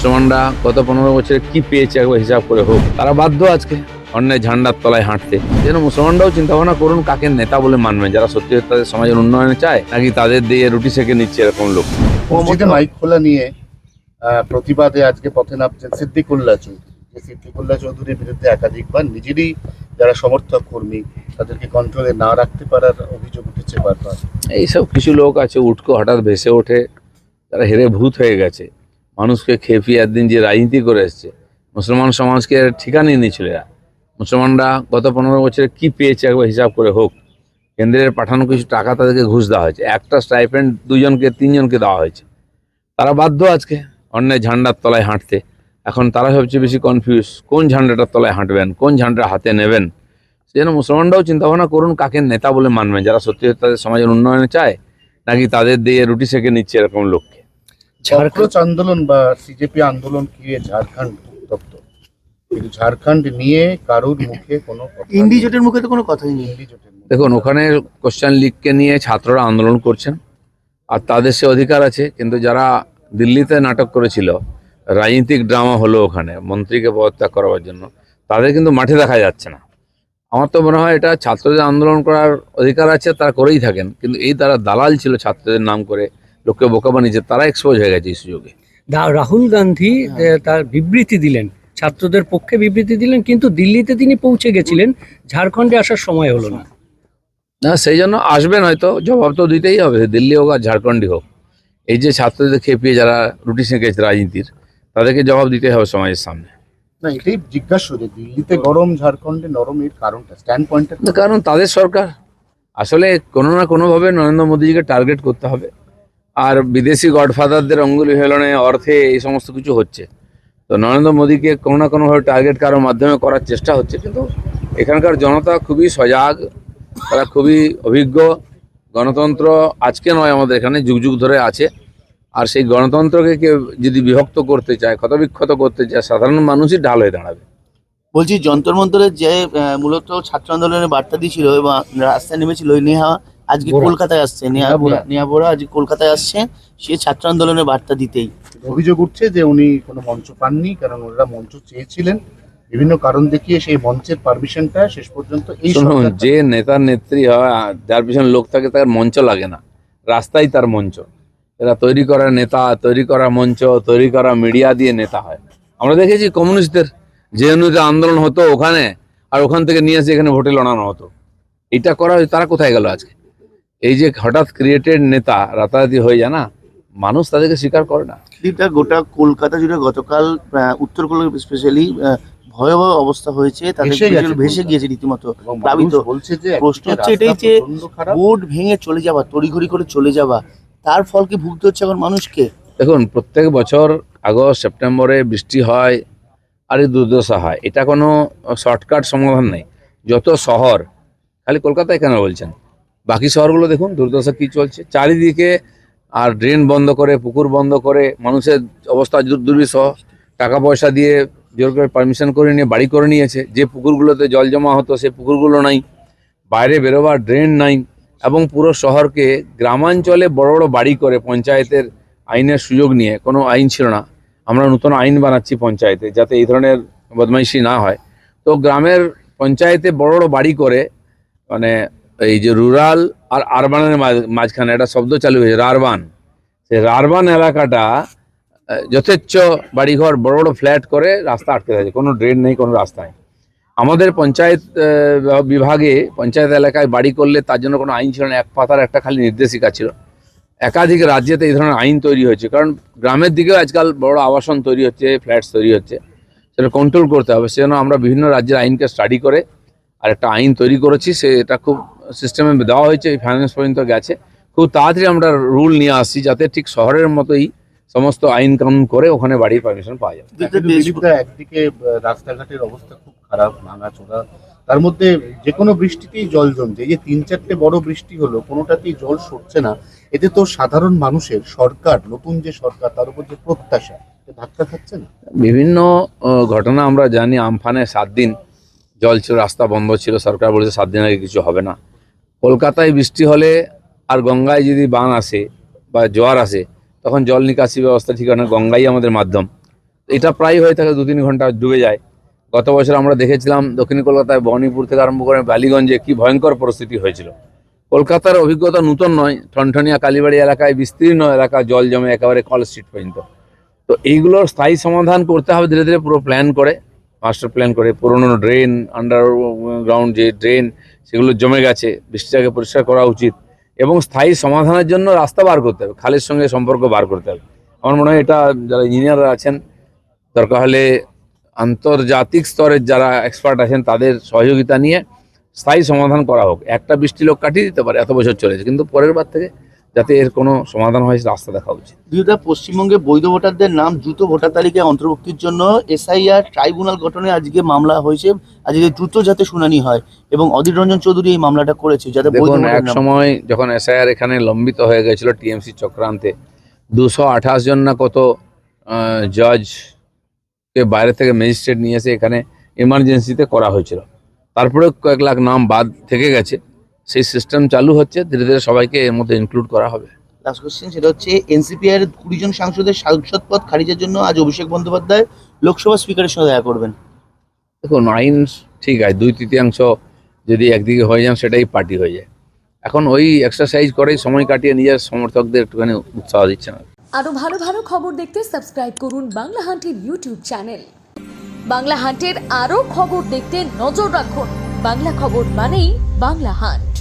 মুসলমানরা গত 15 বছরে কি পেয়েছে একবার হিসাব করে হোক। তারা বাধ্য আজকে অন্যায় ঝান্ডার তলায় হাঁটতে। যেন মুসলমানরাও চিন্তা ভাবনা করুন কাকে নেতা বলে মানবেন, যারা সত্যি তাদের সমাজের উন্নয়নে চায়, নাকি তাদের দিয়ে রুটি সেকে নিচ্ছে এরকম লোক। মসজিদে মাইক খোলা নিয়ে প্রতিবাদে আজকে পথে নামছেন সিদ্দিকুল্লাহ চৌধুরী। সিদ্দিকুল্লাহ চৌধুরীর বিরুদ্ধে একাধিকবার নিজেরই যারা সমর্থক কর্মী তাদেরকে কন্ট্রোলে না রাখতে পারার অভিযোগ উঠেছে বারবার। এইসব কিছু লোক আছে উটকো হঠাৎ ভেসে ওঠে, তারা হেরে ভূত হয়ে গেছে। মানুষকে খেপিয়ে একদিন যে রাজনীতি করে এসছে, মুসলমান সমাজকে ঠিকানিয়ে নিয়েছিল এরা। মুসলমানরা গত 15 বছরে কি পেয়েছে একবার হিসাব করে হোক। কেন্দ্রের পাঠানো কিছু টাকা তাদেরকে ঘুষ দেওয়া হয়েছে, একটা স্টাইপেন্ড 2জনকে 3জনকে দেওয়া হয়েছে। তারা বাধ্য আজকে অন্যায় ঝান্ডার তলায় হাঁটতে। এখন তারা সবচেয়ে বেশি কনফিউজ, কোন ঝান্ডাটার তলায় হাঁটবেন, কোন ঝান্ডা হাতে নেবেন। সেজন্য মুসলমানরাও চিন্তা ভাবনা করুন কাকে নেতা বলে মানবেন, যারা সত্যি তাদের সমাজের উন্নয়নে চায়, নাকি তাদের দিয়ে রুটি সেকে নিচ্ছে এরকম লোককে। ঝাড়খণ্ড আন্দোলন বা সিজেপি আন্দোলন কি ঝাড়খণ্ড উত্তপ্ত, কিন্তু ঝাড়খণ্ড নিয়ে কারোর মুখে কোনো ইন্ডি জোটের মুখে তো কোনো কথাই নেই। দেখুন, ওখানে কোশ্চেন লিগকে নিয়ে ছাত্ররা আন্দোলন করছেন, আর তাদের সে অধিকার আছে। কিন্তু যারা দিল্লিতে নাটক করেছিল, রাজনৈতিক ড্রামা হলো ওখানে মন্ত্রীকে পদত্যাগ করার জন্য, তাদের কিন্তু মাঠে দেখা যাচ্ছে না। আমার তো মনে হয় এটা ছাত্রদের আন্দোলন করার অধিকার আছে, তারা করেই থাকেন। কিন্তু এই তারা দালাল ছিল ছাত্রদের নাম করে, লোককে বোকা বানিয়েছে, তারা এক্সপোজ হয়ে গেছে এই সুযোগে। রাহুল গান্ধী তার বিবৃতি দিলেন, ছাত্রদের পক্ষে বিবৃতি দিলেন, কিন্তু দিল্লিতে তিনি পৌঁছে গেছিলেন, ঝাড়খণ্ডে আসার সময় হলো না। না, সেই জন্য আসবেন, হয়তো জবাব তো দিতেই হবে, দিল্লি হোক আর ঝাড়খণ্ডই হোক। এই যে ছাত্রদের খেপিয়ে যারা রুটি সেঁকেছে রাজনীতির, তাদেরকে জবাব দিতেই হবে সমাজের সামনে। না, এটাই জিজ্ঞাসা যে দিল্লিতে গরম ঝাড়খণ্ডে নরম, এর কারণটা স্ট্যান্ড পয়েন্টটা। কারণ তাদের সরকার আসলে কোনো না কোনোভাবে নরেন্দ্র মোদীজিকে টার্গেট করতে হবে। আর বিদেশি গডফাদারদের অঙ্গুলি হেলনে অর্থে এই সমস্ত কিছু হচ্ছে, তো নরেন্দ্র মোদীকে কোনো না কোনোভাবে টার্গেট কারোর মাধ্যমে করার চেষ্টা হচ্ছে। কিন্তু এখানকার জনতা খুবই সজাগ, তারা খুবই অভিজ্ঞ। গণতন্ত্র আজকে নয়, আমাদের এখানে যুগ যুগ ধরে আছে। আর সেই গণতন্ত্রকে কেউ যদি বিভক্ত করতে চায়, ক্ষতবিক্ষত করতে চায়, সাধারণ মানুষই ঢাল হয়ে দাঁড়াবে। বলছি, যন্তর মন্তরের যে মূলত ছাত্র আন্দোলনের বার্তা দিয়েছিল এবং রাস্তায় নেমেছিল নেহা, আজকে কলকাতায় আসছে। নেহা বোরা আজকে কলকাতায় আসছে সে ছাত্র আন্দোলনের বার্তা দিতেই। অভিযোগ উঠছে যে উনি কোনো মঞ্চ পাননি, কারণ ওনারা মঞ্চ চেয়েছিলেন, বিভিন্ন কারণ দেখিয়ে সেই মঞ্চের পারমিশনটা শেষ পর্যন্ত এই যে নেতার নেত্রী হয়, যার পিছনে লোক থাকে, তার মঞ্চ লাগে না, রাস্তাই তার মঞ্চ। এরা তৈরি করা নেতা, তৈরি করা মঞ্চ, তৈরি করা মিডিয়া দিয়ে নেতা হয়। আমরা দেখেছি কমিউনিস্টদের যে অনুযায়ী আন্দোলন হতো ওখানে, আর ওখান থেকে নিয়ে এসে এখানে ভোটে লড়ানো হতো। এটা করা হয়, তারা কোথায় গেল আজকে? এই যে হঠাৎ ক্রিয়েটেড নেতা রাতারাতি হয়ে যায় না, মানুষ তাদেরকে স্বীকার করে না। এটা গোটা কলকাতা জুড়ে গতকাল উত্তর কলকাতা স্পেশালি ভয়াবহ অবস্থা হয়েছে, তাদের ভেসে গিয়েছে রীতিমতো প্লাবিত। প্রশ্ন হচ্ছে এটাই যে বোর্ড ভেঙে চলে যাওয়া, তড়িঘড়ি করে চলে যাওয়া, তার ফল কি ভুগতে হচ্ছে এখন মানুষকে? দেখুন, প্রত্যেক বছর আগস্ট সেপ্টেম্বরে বৃষ্টি হয় আর এই দুর্দশা হয়, এটা কোনো শর্টকাট সমাধান নেই। যত শহর, খালি কলকাতায় কেন বলছেন, বাকি শহরগুলো দেখুন দুর্দশা কি চলছে চারিদিকে। আর ড্রেন বন্ধ করে, পুকুর বন্ধ করে, মানুষের অবস্থা দুর্বিষহ। টাকা পয়সা দিয়ে জোর করে পারমিশন করে নিয়ে বাড়ি করে নিয়েছে। যে পুকুরগুলোতে জল জমা হতো সেই পুকুরগুলো নাই, বাইরে বেরোবার ড্রেন নাই। এবং পুরো শহরকে গ্রামাঞ্চলে বড় বড় বাড়ি করে পঞ্চায়েতের আইনের সুযোগ নিয়ে, কোনো আইন ছিল না, আমরা নতুন আইন বানাচ্ছি পঞ্চায়েতে যাতে এই ধরনের বদমাইশি না হয়। তো গ্রামের পঞ্চায়েতে বড় বড় বাড়ি করে, মানে এই যে রুরাল আর আরবানের মাঝখানে একটা শব্দ চালু হয়েছে, রারবান। সেই রারবান এলাকাটা যথেচ্ছ বাড়িঘর, বড় বড় ফ্ল্যাট করে রাস্তা আটকে থাকে, কোনো ড্রেন নেই, কোনো রাস্তা নেই। আমাদের পঞ্চায়েত বিভাগে, পঞ্চায়েত এলাকায় বাড়ি করলে তার জন্য কোনো আইন ছিল না, এক পাতার একটা খালি নির্দেশিকা ছিল। একাধিক রাজ্যেতে এই ধরনের আইন তৈরি হয়েছে, কারণ গ্রামের দিকেও আজকাল বড় আবাসন তৈরি হচ্ছে, ফ্ল্যাটস তৈরি হচ্ছে, সেটা কন্ট্রোল করতে হবে। সেজন্য আমরা বিভিন্ন রাজ্যের আইনকে স্টাডি করে আর একটা আইন তৈরি করেছি, সেটা খুব সিস্টেমে দেওয়া হয়েছে, ফাইন্যান্স পর্যন্ত গেছে। খুব তাড়াতাড়ি আমরা রুল নিয়ে আসছি যাতে ঠিক শহরের মতোই সমস্ত আইন কানুন করে ওখানে বাড়ির পারমিশন পাওয়া যাবে। একদিকে রাস্তাঘাটের অবস্থা খুব খারাপ, ভাঙাচোরা, তার মধ্যে যে কোনো বৃষ্টিতেই জল জমছে। এই যে 3-4টে বড় বৃষ্টি হলো, কোনোটাতেই জল সরছে না। এতে তো সাধারণ মানুষের, সরকার, নতুন যে সরকার, তার উপর যে প্রত্যাশা, ধাক্কা খাচ্ছে না। বিভিন্ন ঘটনা আমরা জানি, আমফানে 7 দিন জল ছিল, রাস্তা বন্ধ ছিল, সরকার বলেছে 7 দিন আগে কিছু হবে না। কলকাতায় বৃষ্টি হলে আর গঙ্গায় যদি বান আসে বা জোয়ার আসে, তখন জল নিকাশি ব্যবস্থা ঠিক হয় না, গঙ্গাই আমাদের মাধ্যম। এটা প্রায় হয়ে থাকে 2-3 ঘন্টা ডুবে যায়। গত বছর আমরা দেখেছিলাম দক্ষিণ কলকাতায় বহনীপুর থেকে আরম্ভ করে বালিগঞ্জে কি ভয়ঙ্কর পরিস্থিতি হয়েছিল। কলকাতার অভিজ্ঞতা নতুন নয়, ঠনঠনিয়া কালীবাড়ি এলাকায় বিস্তীর্ণ এলাকা জল জমে একেবারে কল স্ট্রিট পর্যন্ত। তো এইগুলোর স্থায়ী সমাধান করতে হবে ধীরে ধীরে, পুরো প্ল্যান করে, মাস্টার প্ল্যান করে। পুরনো ড্রেন, আন্ডারগ্রাউন্ড যে ড্রেন সেগুলো জমে গেছে, বৃষ্টির আগে পরিষ্কার করা উচিত এবং স্থায়ী সমাধানের জন্য রাস্তা বার করতে হবে, খালের সঙ্গে সম্পর্ক বার করতে হবে। আমার মনে হয় এটা যারা ইঞ্জিনিয়াররা আছেন, দরকার হলে আন্তর্জাতিক স্তরের যারা এক্সপার্ট আছেন তাদের সহযোগিতা নিয়ে স্থায়ী সমাধান করা হোক। একটা বৃষ্টি লোক কাটিয়ে দিতে পারে, এত বছর চলেছে, কিন্তু পরের বার থেকে যাতে এর কোনো সমাধান হয় রাস্তা দেখা উচিত। দ্বিতীয়ত, পশ্চিমবঙ্গে বৈধ ভোটারদের নাম দ্রুত ভোটার তালিকায় অন্তর্ভুক্তির জন্য এসআইআর ট্রাইব্যুনাল গঠনে আজকে মামলা হয়েছে। আজকে দ্রুত যাতে শুনানি হয় এবং অধীর রঞ্জন চৌধুরী এই মামলাটা করেছে যাতে বৈধ দেখুন, ভোটার এক নাম। সময় যখন এসআইআর এখানে লম্বিত হয়ে গেছিল টিএমসি চক্রান্তে, 228 জন না কত জজকে বাইরে থেকে ম্যাজিস্ট্রেট নিয়ে এসে এখানে এমার্জেন্সিতে করা হয়েছিল। তারপরে কয়েক লাখ নাম বাদ থেকে গেছে, সেই সিস্টেম চালু হচ্ছে, ধীরে ধীরে সবাইকে এর মধ্যে ইনক্লুড করা হবে। লাস্ট কোশ্চেন, সেটা হচ্ছে এনসিপিআর 20 জন সাংসদের সাংসদ পদ খারিজের জন্য আজ অভিষেক বন্দ্যোপাধ্যায় লোকসভা স্পিকারের সঙ্গে দেখা করবেন। দেখুন, আইন ঠিক আছে, 2/3 যদি একদিকে হয়ে যান সেটাই পার্টি হয়ে যায়। এখন ওই এক্সারসাইজ করেই সময় কাটিয়ে নিজের সমর্থকদের একটুখানি উৎসাহ দিচ্ছে না। আরো ভালো ভালো খবর দেখতে সাবস্ক্রাইব করুন বাংলা হান্টের ইউটিউব চ্যানেল। বাংলা হান্টের আরো খবর দেখতে নজর রাখুন। বাংলা খবর মানেই বাংলা হান্ট।